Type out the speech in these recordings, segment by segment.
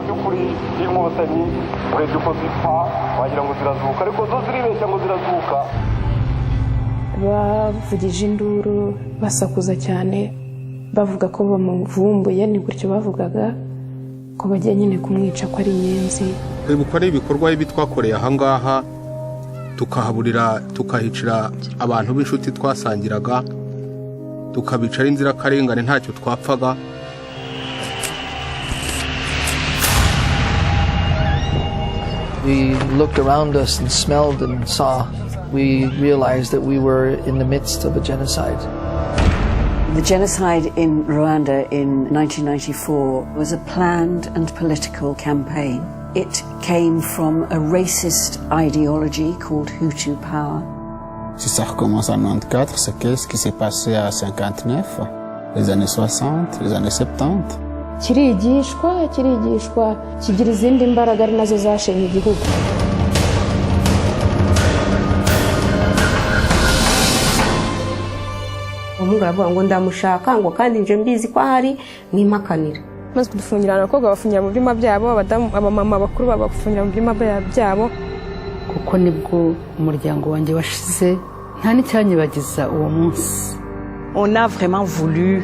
by'ukuri inkotanyi urebye uko zipfa wagira ngo zirazuka ariko zo ziribeshya ngo zirazuka. Bavugije induru basakuza cyane bavuga ko bamuvumbuye, ni gutyo bavugaga ko bagiye nyine kumwica ko ari inyenzi. Kwibuka ari ibikorwa bibi twakoreye ahangaha, tukahaburira tukahicira abantu b'inshuti twasangiraga, tukabicara inzirakarengane ntacyo twapfaga. We looked around us and smelled and saw. We realized that we were in the midst of a genocide. The genocide in Rwanda in 1994 was a planned and political campaign. It came from a racist ideology called Hutu power. Si ça recommence en 94, c'est qu'est-ce qui s'est passé à 59, les années 60, les années 70. Kirigishwa kigira izindi mbaraga ari nazo zashenye igihugu. Umugabo avuga ngo ndamushaka ngo kandi nje mbizi ko hari mwimakanira. Maze kudufungira abakobwa bafungira mu byuma byabo, abamama bakuru babafungira mu byuma byabo. Kuko nibwo umuryango wanjye washize nta n'icyanyibagiza uwo munsi. On a vraiment voulu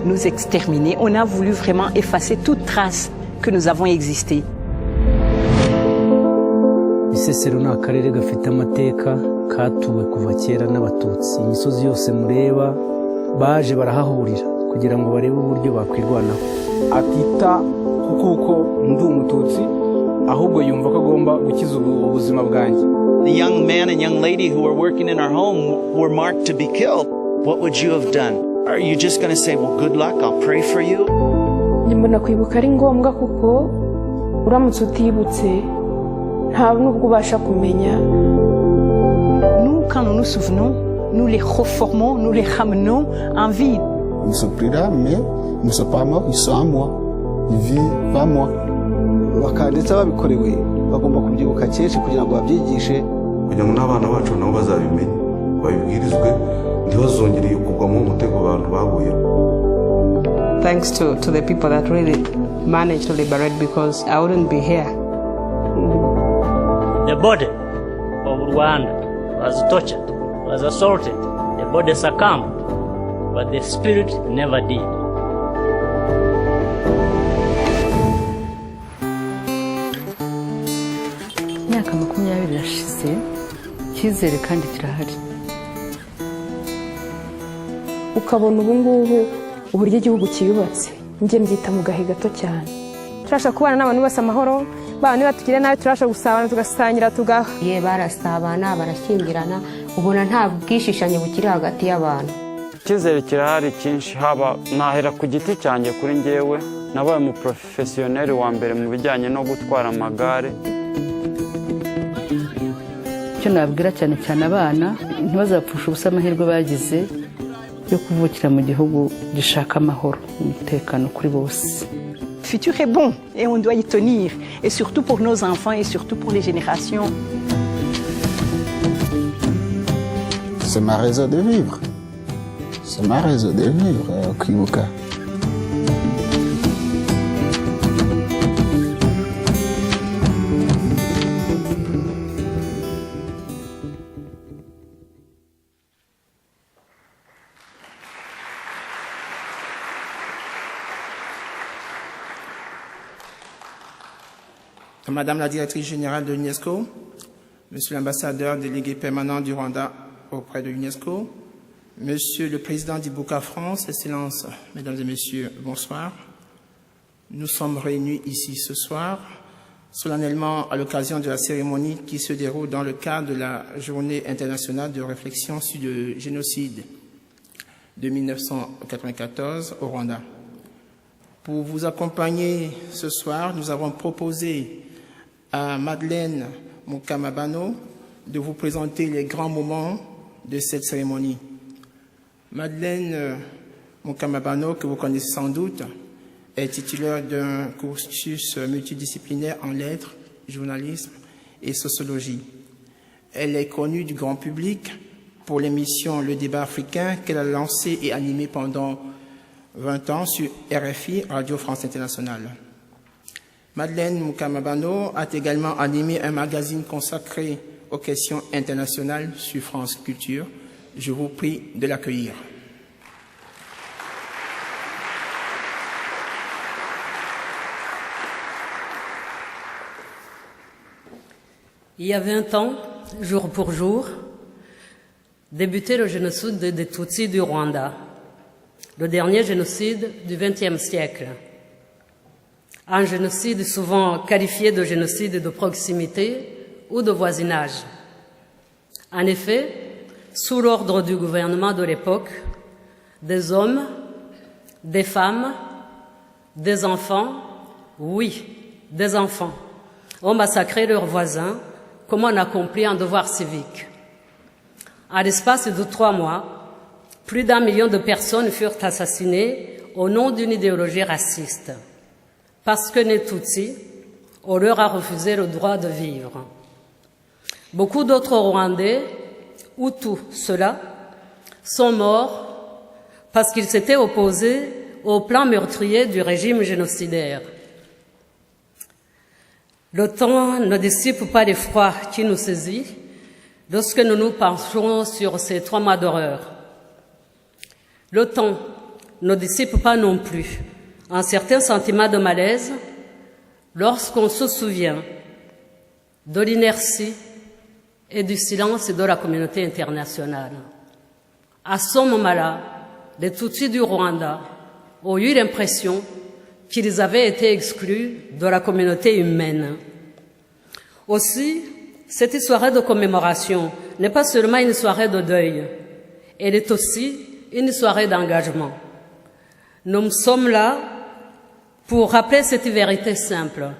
nous exterminer, on a voulu vraiment effacer toute trace que nous avons existé. Bisesero ni akarere gafite amateka katuwe kuva kera n'abatutsi. Imisozi yose mureba baje barahahurira kugira ngo barebe uburyo bakwirwanaho. Atita kuko ndi umututsi ahubwo yumva ko agomba gukiza ubuzima bwanjye. The young man and young lady who were working in our home were marked to be killed. What would you have done? Are you just going to say, well, good luck, I'll pray for you? Mbona kwibuka ari ngombwa kuko uramutse utibutse nta nubwo ubasha kumenya. Nous, quand nous nous souvenons, nous les reformons, nous les ramenons en vie. Ils sont pris là, mais ils ne sont pas morts, ils sont en moi. Ils vivent pas moi. Bakanditse babikorewe bagomba kubyibuka cyinshi kugira ngo babyigishe. Kugira ngo n'abana bacu nabo bazabimenye, babibwirizwe ntibazongere kugwamo umutego abantu baguye. Thanks to the people that really managed to liberate, because I wouldn't be here. The body of Rwanda was tortured, was assaulted, the body succumbed, but the spirit never did. Imyaka 20 irashize, icyizere kandi kirahari. Ukabona ubu ngubu uburyo igihugu kiyubatse, njye mbyita mu gahe gato cyane. Turashaka kubana n'abantu bose amahoro, bana batugire nabi, turashaka gusabana tugasangira ye barasabana barashyingirana, ubona nta bwishishanye bukiri hagati y'abantu. Icyizere kirahari cyinshi, haba nahera ku giti cyanjye kuri njyewe nabaye mu professionnel wa mbere mu bijyanye no gutwara amagare. Icyo nabwira cyane cyane abana ntibazapfusha ubusa amahirwe bagize yo kuvukira mu gihugu gishaka amahoro umutekano kuri bose. Le futur est bon et on doit y tenir, et surtout pour nos enfants et surtout pour les générations. C'est ma raison de vivre. C'est ma raison de vivre, Kwibuka. Madame la directrice générale de l'UNESCO, Monsieur l'ambassadeur délégué permanent du Rwanda auprès de l'UNESCO, Monsieur le président d'Ibuka France, Excellences, Mesdames et Messieurs, bonsoir. Nous sommes réunis ici ce soir, solennellement à l'occasion de la cérémonie qui se déroule dans le cadre de la Journée internationale de réflexion sur le génocide de 1994 au Rwanda. Pour vous accompagner ce soir, nous avons proposé à Madeleine Mukamabano de vous présenter les grands moments de cette cérémonie. Madeleine Mukamabano, que vous connaissez sans doute, est titulaire d'un cursus multidisciplinaire en lettres, journalisme et sociologie. Elle est connue du grand public pour l'émission Le Débat africain qu'elle a lancée et animée pendant 20 ans sur RFI, Radio France Internationale. Madeleine Mukamabano a également animé un magazine consacré aux questions internationales sur France Culture. Je vous prie de l'accueillir. Il y a 20 ans, jour pour jour, débutait le génocide des Tutsis du Rwanda, le dernier génocide du XXe siècle. Un génocide souvent qualifié de génocide de proximité ou de voisinage. En effet, sous l'ordre du gouvernement de l'époque, des hommes, des femmes, des enfants, oui, des enfants, ont massacré leurs voisins comme on accomplit un devoir civique. À l'espace de 3 mois, plus d'1 million de personnes furent assassinées au nom d'une idéologie raciste. Parce que les Tutsis, on leur a refusé le droit de vivre. Beaucoup d'autres Rwandais, Hutus, ceux-là, sont morts parce qu'ils s'étaient opposés au plan meurtrier du régime génocidaire. Le temps ne dissipe pas l'effroi qui nous saisit lorsque nous nous penchons sur ces 3 mois d'horreur. Le temps ne dissipe pas non plus un certain sentiment de malaise lorsqu'on se souvient de l'inertie et du silence de la communauté internationale. À ce moment-là, les Tutsis du Rwanda ont eu l'impression qu'ils avaient été exclus de la communauté humaine. Aussi, cette soirée de commémoration n'est pas seulement une soirée de deuil, elle est aussi une soirée d'engagement. Nous sommes là pour rappeler cette vérité simple.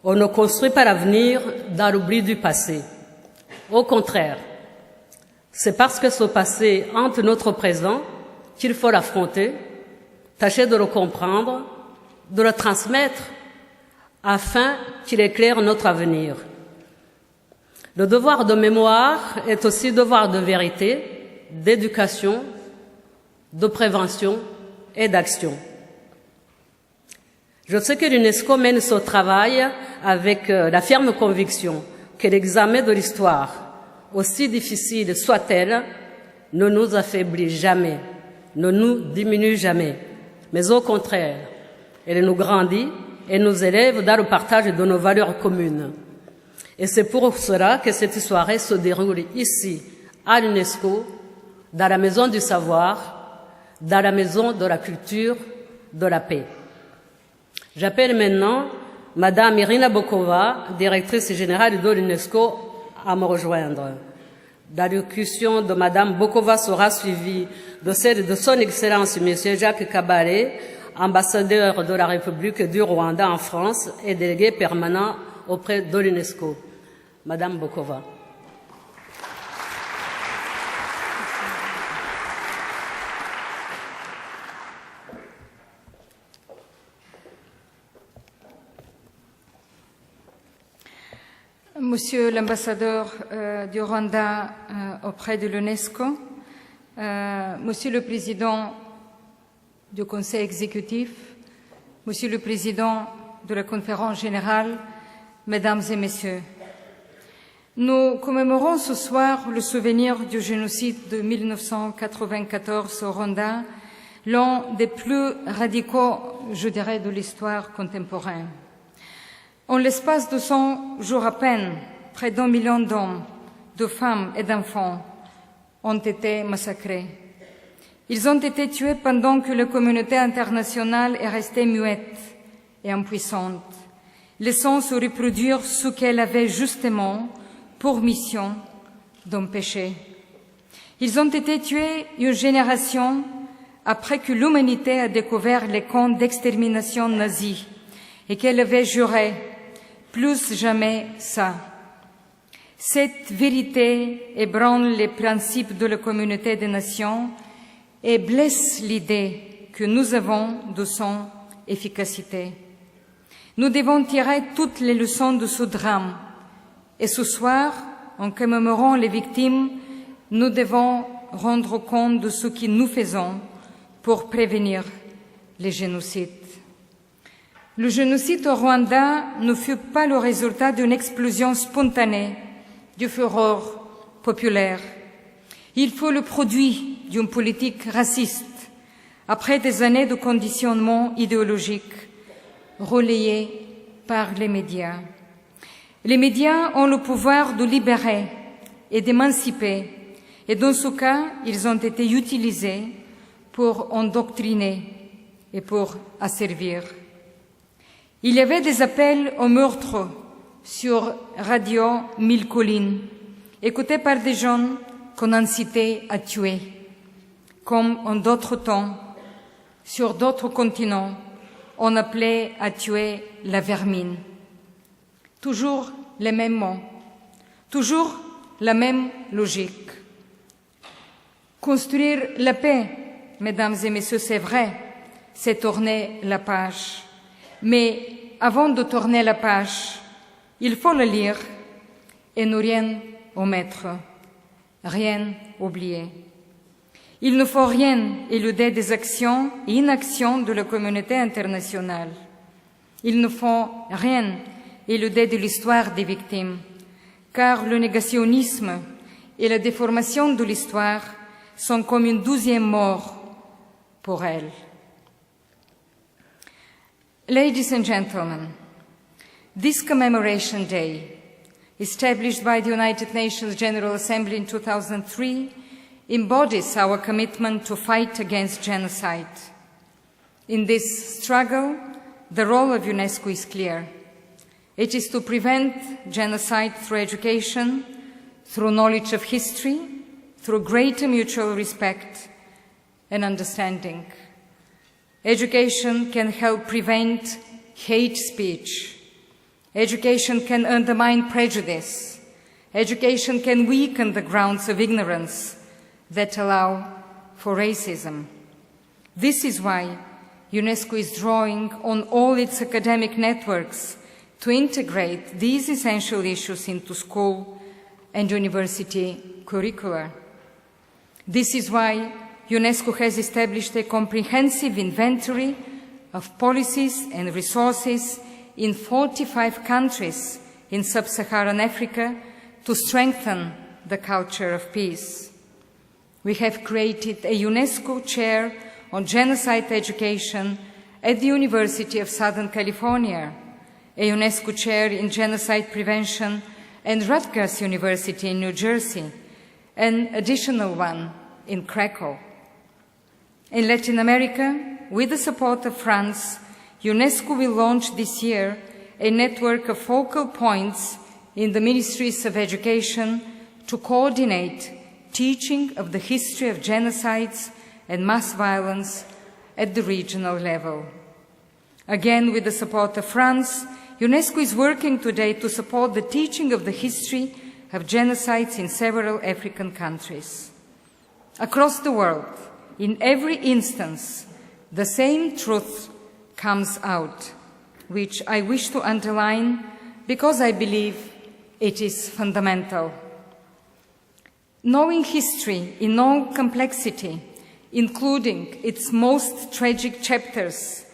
On ne construit pas l'avenir dans l'oubli du passé. Au contraire, c'est parce que ce passé hante notre présent qu'il faut l'affronter, tâcher de le comprendre, de le transmettre afin qu'il éclaire notre avenir. Le devoir de mémoire est aussi devoir de vérité, d'éducation, de prévention et d'action. Je sais que l'UNESCO mène ce travail avec la ferme conviction que l'examen de l'histoire, aussi difficile soit-elle, ne nous affaiblit jamais, ne nous diminue jamais, mais au contraire, elle nous grandit et nous élève dans le partage de nos valeurs communes. Et c'est pour cela que cette soirée se déroule ici, à l'UNESCO, dans la Maison du Savoir, dans la Maison de la Culture, de la Paix. J'appelle maintenant Madame Irina Bokova, directrice générale de l'UNESCO, à me rejoindre. L'allocution de Madame Bokova sera suivie de celle de Son Excellence Monsieur Jacques Kabaré, ambassadeur de la République du Rwanda en France et délégué permanent auprès de l'UNESCO. Madame Bokova. Monsieur l'ambassadeur du Rwanda auprès de l'UNESCO, Monsieur le Président du Conseil exécutif, Monsieur le Président de la Conférence générale, Mesdames et Messieurs, nous commémorons ce soir le souvenir du génocide de 1994 au Rwanda, l'un des plus radicaux, je dirais, de l'histoire contemporaine. En l'espace de 100 jours à peine, près d'1 million d'hommes, de femmes et d'enfants ont été massacrés. Ils ont été tués pendant que la communauté internationale est restée muette et impuissante, laissant se reproduire ce qu'elle avait justement pour mission d'empêcher. Ils ont été tués une génération après que l'humanité a découvert les camps d'extermination nazis et qu'elle avait juré plus jamais ça. Cette vérité ébranle les principes de la communauté des nations et blesse l'idée que nous avons de son efficacité. Nous devons tirer toutes les leçons de ce drame. Et ce soir, en commémorant les victimes, nous devons rendre compte de ce que nous faisons pour prévenir les génocides. Le génocide au Rwanda ne fut pas le résultat d'une explosion spontanée du fureur populaire. Il fut le produit d'une politique raciste après des années de conditionnement idéologique relayé par les médias. Les médias ont le pouvoir de libérer et d'émanciper, et dans ce cas, ils ont été utilisés pour endoctriner et pour asservir. Il y avait des appels au meurtre sur Radio 1000 collines, écoutés par des jeunes qu'on incitait à tuer, comme en d'autres temps, sur d'autres continents, on appelait à tuer la vermine. Toujours les mêmes mots, toujours la même logique. Construire la paix, mesdames et messieurs, c'est vrai, c'est tourner la page. Mais avant de tourner la page, il faut la lire et ne rien omettre, rien oublier. Il ne faut rien éluder des actions et inactions de la communauté internationale. Il ne faut rien éluder de l'histoire des victimes, car le négationnisme et la déformation de l'histoire sont comme une 12e mort pour elles. Ladies and gentlemen, this Commemoration Day, established by the United Nations General Assembly in 2003, embodies our commitment to fight against genocide. In this struggle, the role of UNESCO is clear. It is to prevent genocide through education, through knowledge of history, through greater mutual respect and understanding. Education can help prevent hate speech. Education can undermine prejudice. Education can weaken the grounds of ignorance that allow for racism. This is why UNESCO is drawing on all its academic networks to integrate these essential issues into school and university curricula. This is why UNESCO has established a comprehensive inventory of policies and resources in 45 countries in sub-Saharan Africa to strengthen the culture of peace. We have created a UNESCO chair on genocide education at the University of Southern California, a UNESCO chair in genocide prevention at Rutgers University in New Jersey, an additional one in Krakow. In Latin America, with the support of France, UNESCO will launch this year a network of focal points in the ministries of education to coordinate teaching of the history of genocides and mass violence at the regional level. Again, with the support of France, UNESCO is working today to support the teaching of the history of genocides in several African countries. Across the world, in every instance, the same truth comes out, which I wish to underline because I believe it is fundamental. Knowing history in all complexity, including its most tragic chapters,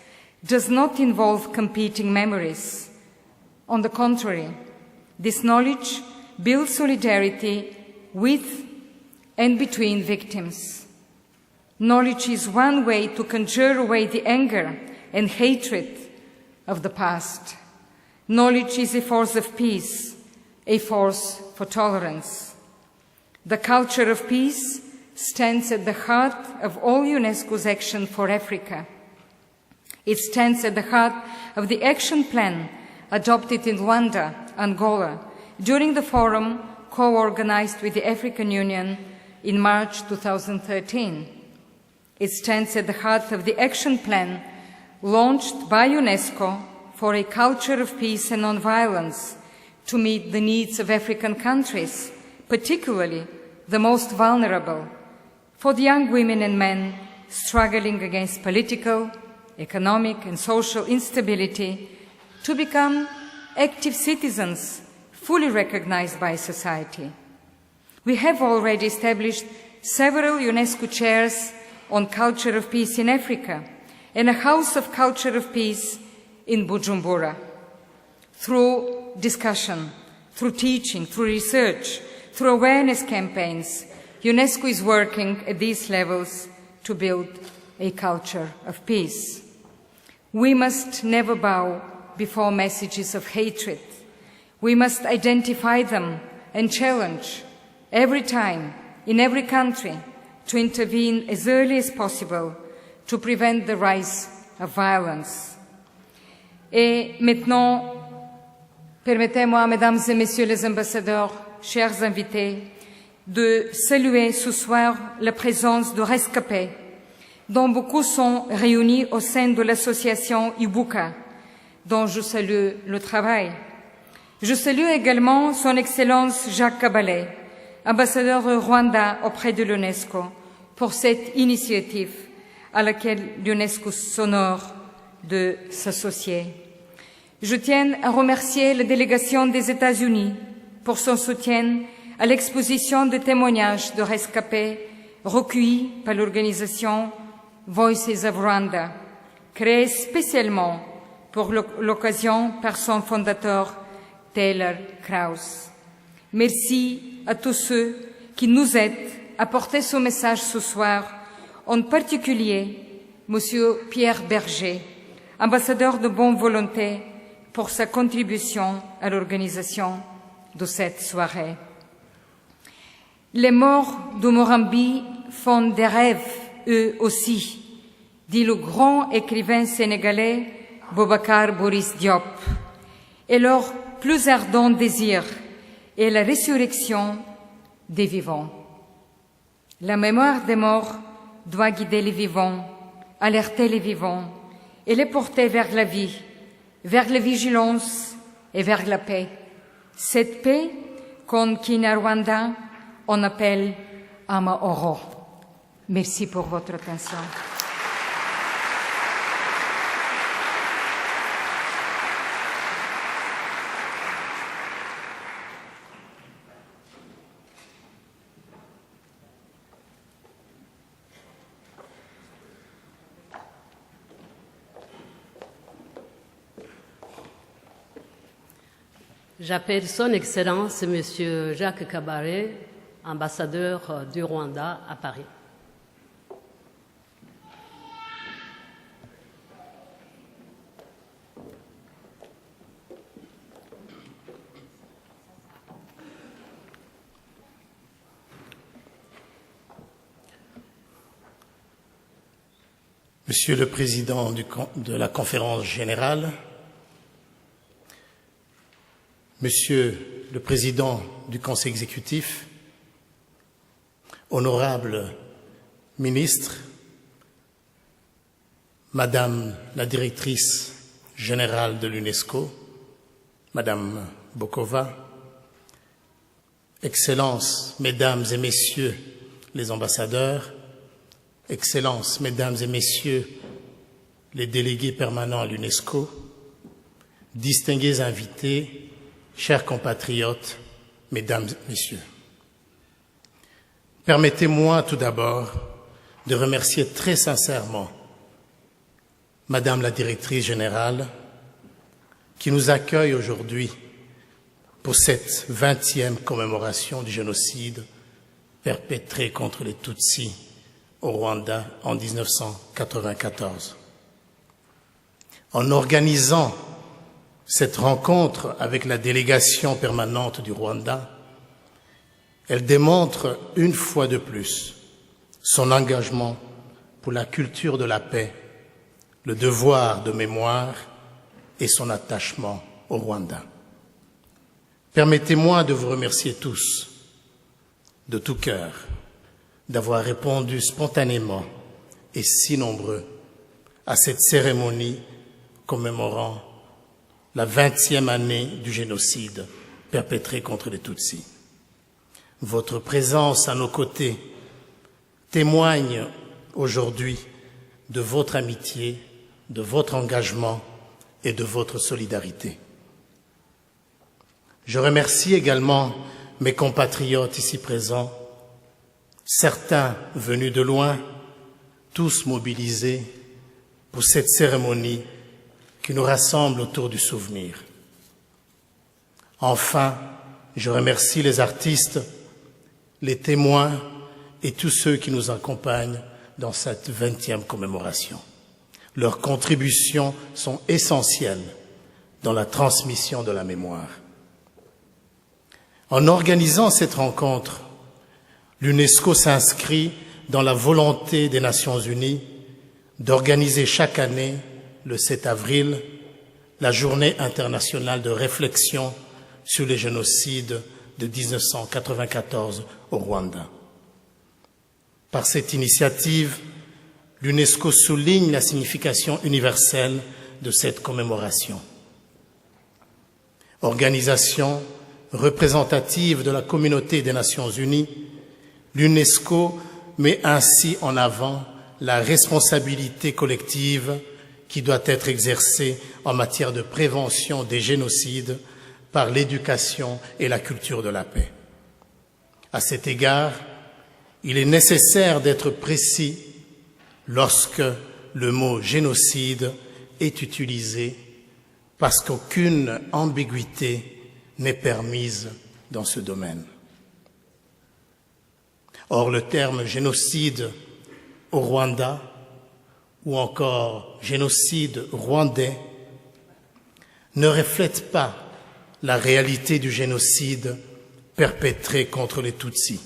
does not involve competing memories. On the contrary, this knowledge builds solidarity with and between victims. Knowledge is one way to conjure away the anger and hatred of the past. Knowledge is a force of peace, a force for tolerance. The culture of peace stands at the heart of all UNESCO's action for Africa. It stands at the heart of the action plan adopted in Luanda, Angola, during the forum co-organized with the African Union in March 2013. It stands at the heart of the action plan launched by UNESCO for a culture of peace and nonviolence to meet the needs of African countries, particularly the most vulnerable, for the young women and men struggling against political, economic and social instability to become active citizens fully recognized by society. We have already established several UNESCO chairs on culture of peace in Africa and a House of Culture of Peace in Bujumbura. Through discussion, through teaching, through research, through awareness campaigns, UNESCO is working at these levels to build a culture of peace. We must never bow before messages of hatred. We must identify them and challenge every time, in every country, to intervene as early as possible to prevent the rise of violence. Et maintenant, permettez-moi, Mesdames et Messieurs les ambassadeurs, chers invités, de saluer ce soir la présence de rescapés, dont beaucoup sont réunis au sein de l'association Ibuka, dont je salue le travail. Je salue également Son Excellence Jacques Kabalé, ambassadeur du Rwanda auprès de l'UNESCO, pour cette initiative à laquelle l'UNESCO s'honore de s'associer. Je tiens à remercier la délégation des États-Unis pour son soutien à l'exposition de témoignages de rescapés recueillis par l'organisation Voices of Rwanda, créée spécialement pour l'occasion par son fondateur Taylor Krauss. Merci à tous ceux qui nous aident à porter ce message ce soir, en particulier Monsieur Pierre Berger, ambassadeur de bonne volonté, pour sa contribution à l'organisation de cette soirée. Les morts de Morambi font des rêves, eux aussi, dit le grand écrivain sénégalais Boubacar Boris Diop, et leur plus ardent désir est la résurrection des vivants. La mémoire des morts doit guider les vivants, alerter les vivants et les porter vers la vie, vers la vigilance et vers la paix. Cette paix qu'en Kinyarwanda on appelle Amahoro. Merci pour votre attention. J'appelle Son Excellence Monsieur Jacques Kabaré, ambassadeur du Rwanda à Paris. Monsieur le Président de la Conférence générale, Monsieur le Président du Conseil exécutif, honorables ministres, Madame la Directrice générale de l'UNESCO, Madame Bokova, Excellences, Mesdames et Messieurs les ambassadeurs, Excellences, Mesdames et Messieurs les délégués permanents à l'UNESCO, distingués invités, chers compatriotes, Mesdames et Messieurs. Permettez-moi tout d'abord de remercier très sincèrement Madame la Directrice générale qui nous accueille aujourd'hui pour cette 20e commémoration du génocide perpétré contre les Tutsis au Rwanda en 1994. En organisant cette rencontre avec la délégation permanente du Rwanda, elle démontre une fois de plus son engagement pour la culture de la paix, le devoir de mémoire et son attachement au Rwanda. Permettez-moi de vous remercier tous, de tout cœur, d'avoir répondu spontanément et si nombreux à cette cérémonie commémorant la 20e année du génocide perpétré contre les Tutsis. Votre présence à nos côtés témoigne aujourd'hui de votre amitié, de votre engagement et de votre solidarité. Je remercie également mes compatriotes ici présents, certains venus de loin, tous mobilisés pour cette cérémonie qui nous rassemble autour du souvenir. Enfin, je remercie les artistes, les témoins et tous ceux qui nous accompagnent dans cette 20e commémoration. Leurs contributions sont essentielles dans la transmission de la mémoire. En organisant cette rencontre, l'UNESCO s'inscrit dans la volonté des Nations Unies d'organiser chaque année, le 7 avril, la Journée internationale de réflexion sur les génocides de 1994 au Rwanda. Par cette initiative, l'UNESCO souligne la signification universelle de cette commémoration. Organisation représentative de la communauté des Nations Unies, l'UNESCO met ainsi en avant la responsabilité collective qui doit être exercée en matière de prévention des génocides par l'éducation et la culture de la paix. À cet égard, il est nécessaire d'être précis lorsque le mot génocide est utilisé parce qu'aucune ambiguïté n'est permise dans ce domaine. Or, le terme génocide au Rwanda ou encore génocide rwandais ne reflète pas la réalité du génocide perpétré contre les Tutsis.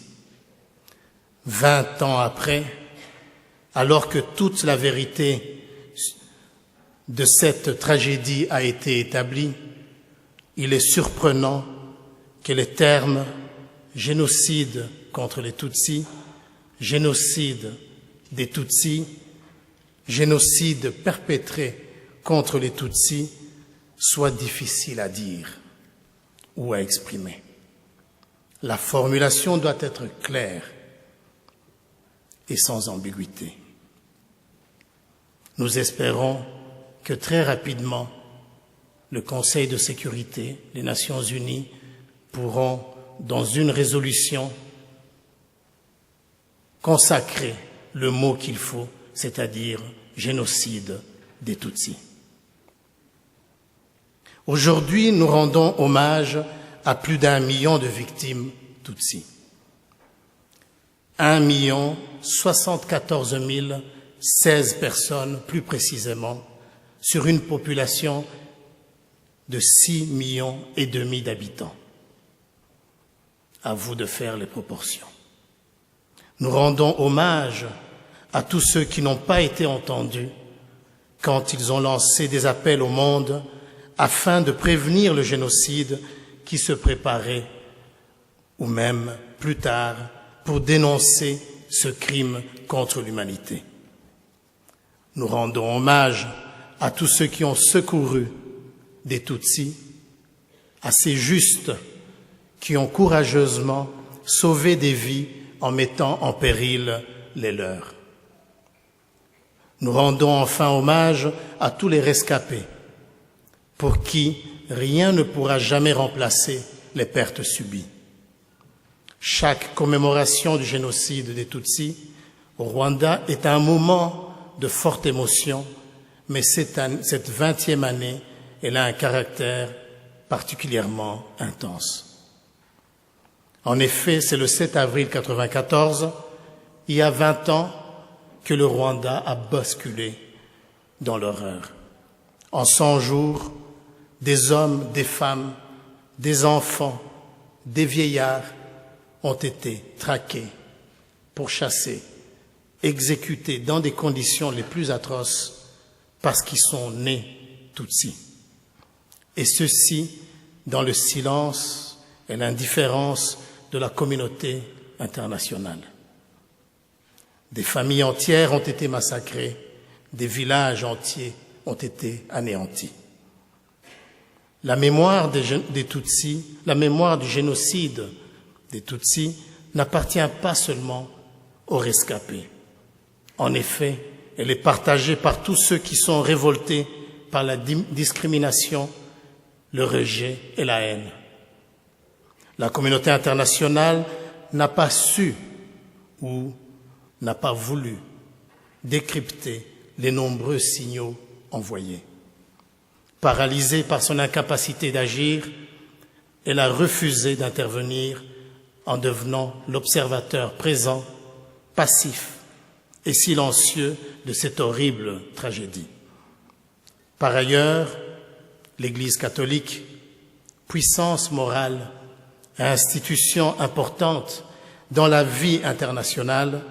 20 ans après, alors que toute la vérité de cette tragédie a été établie, il est surprenant que les termes génocide contre les Tutsis, génocide des Tutsis, génocide perpétré contre les Tutsis soient difficiles à dire ou à exprimer. La formulation doit être claire et sans ambiguïté. Nous espérons que très rapidement, le Conseil de sécurité, les Nations unies pourront, dans une résolution, consacrer le mot qu'il faut, c'est-à-dire génocide des Tutsis. Aujourd'hui, nous rendons hommage à plus d'1 million de victimes Tutsis. 1 074 016 personnes, plus précisément, sur une population de 6,5 millions d'habitants. À vous de faire les proportions. Nous rendons hommage à tous ceux qui n'ont pas été entendus quand ils ont lancé des appels au monde afin de prévenir le génocide qui se préparait, ou même plus tard, pour dénoncer ce crime contre l'humanité. Nous rendons hommage à tous ceux qui ont secouru des Tutsis, à ces justes qui ont courageusement sauvé des vies en mettant en péril les leurs. Nous rendons enfin hommage à tous les rescapés, pour qui rien ne pourra jamais remplacer les pertes subies. Chaque commémoration du génocide des Tutsis au Rwanda est un moment de forte émotion, mais cette 20e année, elle a un caractère particulièrement intense. En effet, c'est le 7 avril 1994, il y a 20 ans, que le Rwanda a basculé dans l'horreur. En 100 jours, des hommes, des femmes, des enfants, des vieillards ont été traqués, pourchassés, exécutés dans des conditions les plus atroces parce qu'ils sont nés Tutsis. Et ceci dans le silence et l'indifférence de la communauté internationale. Des familles entières ont été massacrées, des villages entiers ont été anéantis. La mémoire des Tutsis, la mémoire du génocide des Tutsis n'appartient pas seulement aux rescapés. En effet, elle est partagée par tous ceux qui sont révoltés par la discrimination, le rejet et la haine. La communauté internationale n'a pas su ou n'a pas voulu décrypter les nombreux signaux envoyés. Paralysée par son incapacité d'agir, elle a refusé d'intervenir en devenant l'observateur présent, passif et silencieux de cette horrible tragédie. Par ailleurs, l'Église catholique, puissance morale et institution importante dans la vie internationale,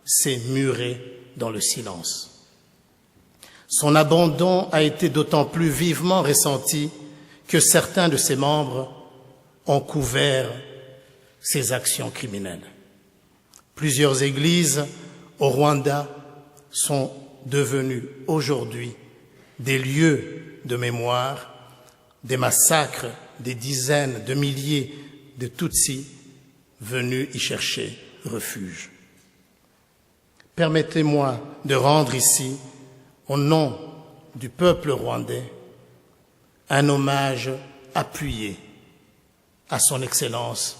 s'est murée dans le silence. Son abandon a été d'autant plus vivement ressenti que certains de ses membres ont couvert ses actions criminelles. Plusieurs églises au Rwanda sont devenues aujourd'hui des lieux de mémoire des massacres des dizaines de milliers de Tutsis venus y chercher refuge. Permettez-moi de rendre ici, au nom du peuple rwandais, un hommage appuyé à son Excellence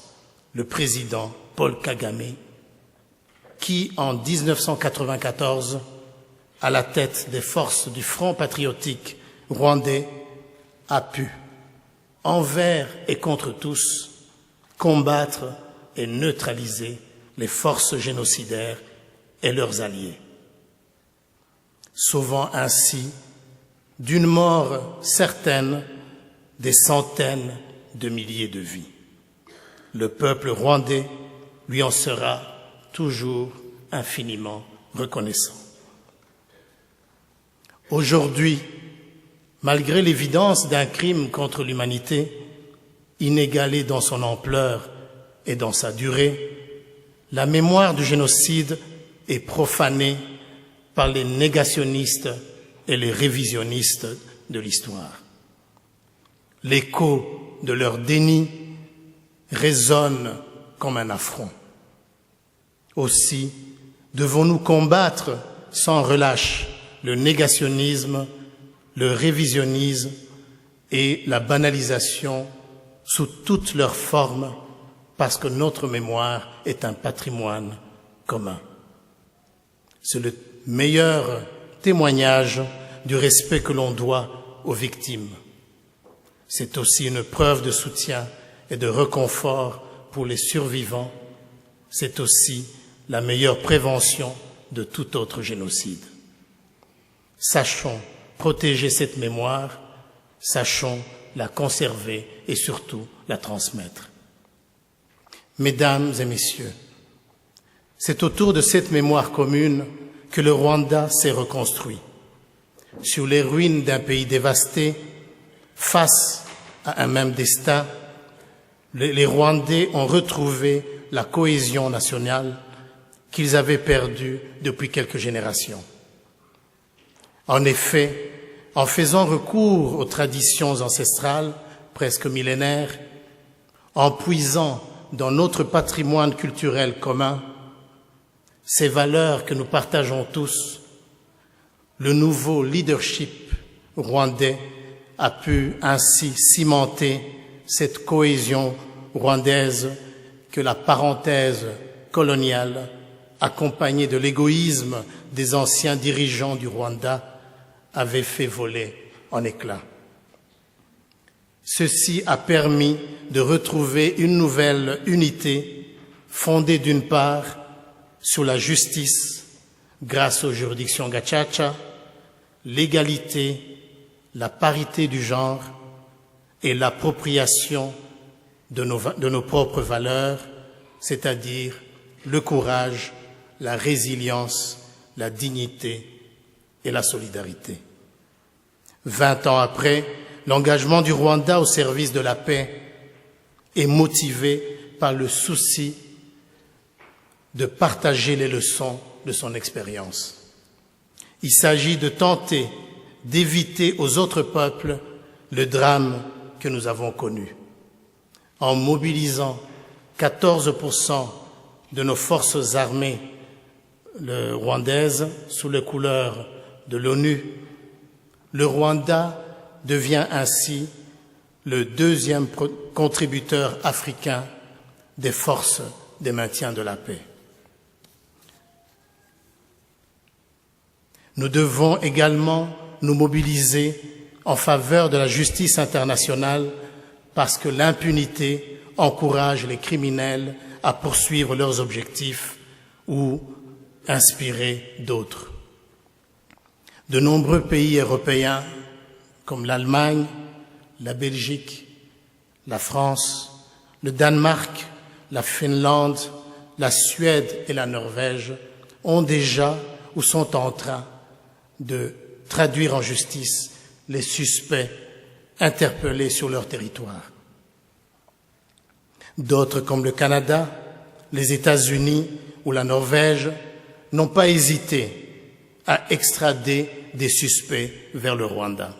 le président Paul Kagame, qui, en 1994, à la tête des forces du Front patriotique rwandais, a pu, envers et contre tous, combattre et neutraliser les forces génocidaires et leurs alliés, sauvant ainsi d'une mort certaine des centaines de milliers de vies. Le peuple rwandais lui en sera toujours infiniment reconnaissant. Aujourd'hui, malgré l'évidence d'un crime contre l'humanité, inégalé dans son ampleur et dans sa durée, la mémoire du génocide est profanée par les négationnistes et les révisionnistes de l'histoire. L'écho de leur déni résonne comme un affront. Aussi, devons-nous combattre sans relâche le négationnisme, le révisionnisme et la banalisation sous toutes leurs formes, parce que notre mémoire est un patrimoine commun. C'est le meilleur témoignage du respect que l'on doit aux victimes. C'est aussi une preuve de soutien et de réconfort pour les survivants. C'est aussi la meilleure prévention de tout autre génocide. Sachons protéger cette mémoire, sachons la conserver et surtout la transmettre. Mesdames et messieurs, c'est autour de cette mémoire commune que le Rwanda s'est reconstruit. Sur les ruines d'un pays dévasté, face à un même destin, les Rwandais ont retrouvé la cohésion nationale qu'ils avaient perdue depuis quelques générations. En effet, en faisant recours aux traditions ancestrales, presque millénaires, en puisant dans notre patrimoine culturel commun, ces valeurs que nous partageons tous, le nouveau leadership rwandais a pu ainsi cimenter cette cohésion rwandaise que la parenthèse coloniale, accompagnée de l'égoïsme des anciens dirigeants du Rwanda, avait fait voler en éclats. Ceci a permis de retrouver une nouvelle unité fondée d'une part sur la justice grâce aux juridictions Gacaca, l'égalité, la parité du genre et l'appropriation de nos propres valeurs, c'est-à-dire le courage, la résilience, la dignité et la solidarité. 20 ans après, l'engagement du Rwanda au service de la paix est motivé par le souci de partager les leçons de son expérience. Il s'agit de tenter d'éviter aux autres peuples le drame que nous avons connu. En mobilisant 14% de nos forces armées rwandaises sous les couleurs de l'ONU, le Rwanda devient ainsi le deuxième contributeur africain des forces de maintien de la paix. Nous devons également nous mobiliser en faveur de la justice internationale parce que l'impunité encourage les criminels à poursuivre leurs objectifs ou inspirer d'autres. De nombreux pays européens, comme l'Allemagne, la Belgique, la France, le Danemark, la Finlande, la Suède et la Norvège, ont déjà ou sont en train de traduire en justice les suspects interpellés sur leur territoire. D'autres, comme le Canada, les États-Unis ou la Norvège, n'ont pas hésité à extrader des suspects vers le Rwanda.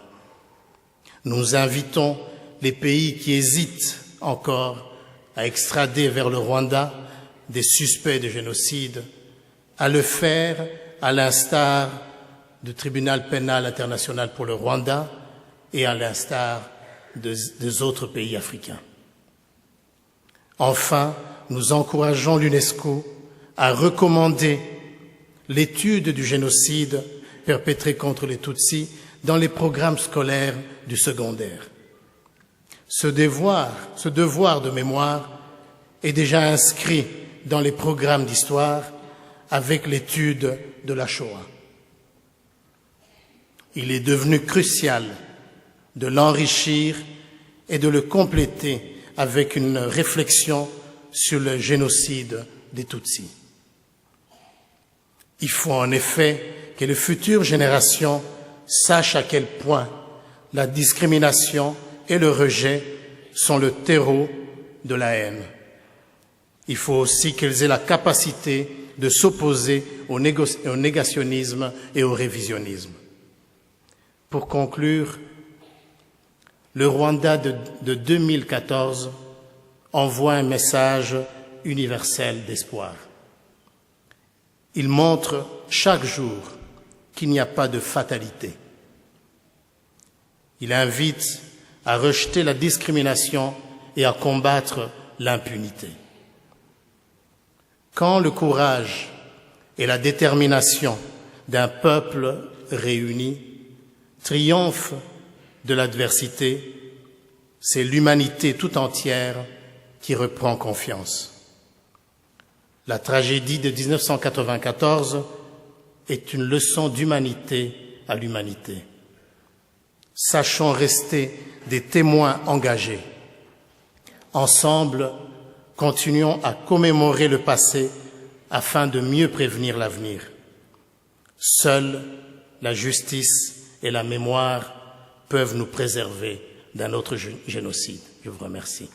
Nous invitons les pays qui hésitent encore à extrader vers le Rwanda des suspects de génocide à le faire à l'instar du tribunal pénal international pour le Rwanda et à l'instar des autres pays africains. Enfin, nous encourageons l'UNESCO à recommander l'étude du génocide perpétré contre les Tutsis dans les programmes scolaires du secondaire. Ce devoir de mémoire est déjà inscrit dans les programmes d'histoire avec l'étude de la Shoah. Il est devenu crucial de l'enrichir et de le compléter avec une réflexion sur le génocide des Tutsis. Il faut en effet que les futures générations sachent à quel point la discrimination et le rejet sont le terreau de la haine. Il faut aussi qu'elles aient la capacité de s'opposer au négationnisme et au révisionnisme. Pour conclure, le Rwanda de 2014 envoie un message universel d'espoir. Il montre chaque jour qu'il n'y a pas de fatalité. Il invite à rejeter la discrimination et à combattre l'impunité. Quand le courage et la détermination d'un peuple réuni triomphent de l'adversité, c'est l'humanité tout entière qui reprend confiance. La tragédie de 1994 est une leçon d'humanité à l'humanité. Sachons rester des témoins engagés. Ensemble, continuons à commémorer le passé afin de mieux prévenir l'avenir. Seule la justice et la mémoire peuvent nous préserver d'un autre génocide. Je vous remercie.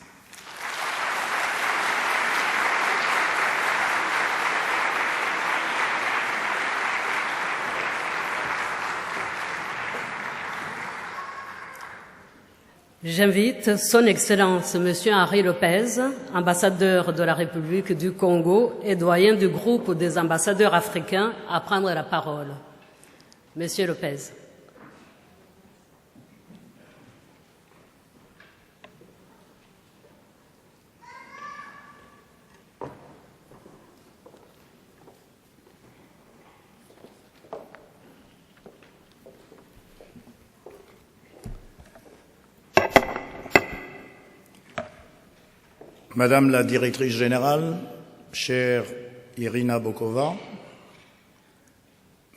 J'invite Son Excellence Monsieur Henri Lopez, ambassadeur de la République du Congo et doyen du groupe des ambassadeurs africains, à prendre la parole. Monsieur Lopez. Madame la directrice générale, chère Irina Bokova,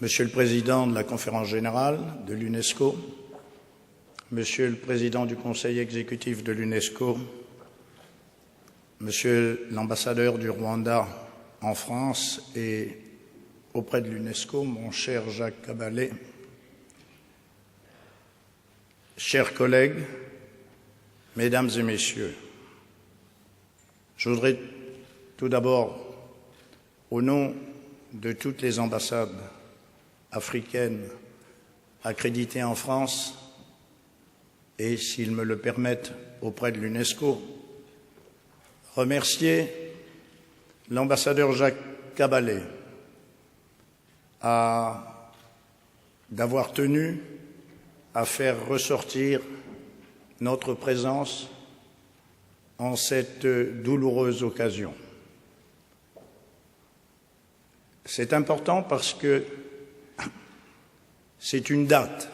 Monsieur le Président de la Conférence générale de l'UNESCO, Monsieur le Président du Conseil exécutif de l'UNESCO, Monsieur l'ambassadeur du Rwanda en France et auprès de l'UNESCO, mon cher Jacques Kabalé, chers collègues, Mesdames et Messieurs, je voudrais tout d'abord, au nom de toutes les ambassades africaines accréditées en France et, s'ils me le permettent, auprès de l'UNESCO, remercier l'ambassadeur Jacques Kabalé d'avoir tenu à faire ressortir notre présence en cette douloureuse occasion. C'est important parce que c'est une date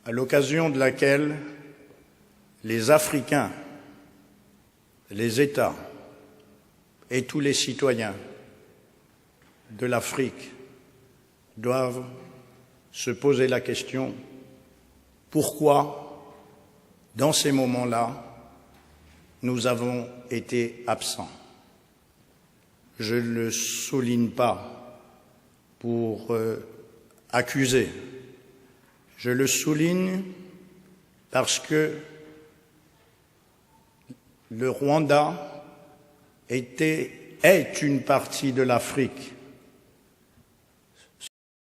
à l'occasion de laquelle les Africains, les États et tous les citoyens de l'Afrique doivent se poser la question: pourquoi, dans ces moments-là, nous avons été absents? Je ne le souligne pas pour accuser, je le souligne parce que le Rwanda est une partie de l'Afrique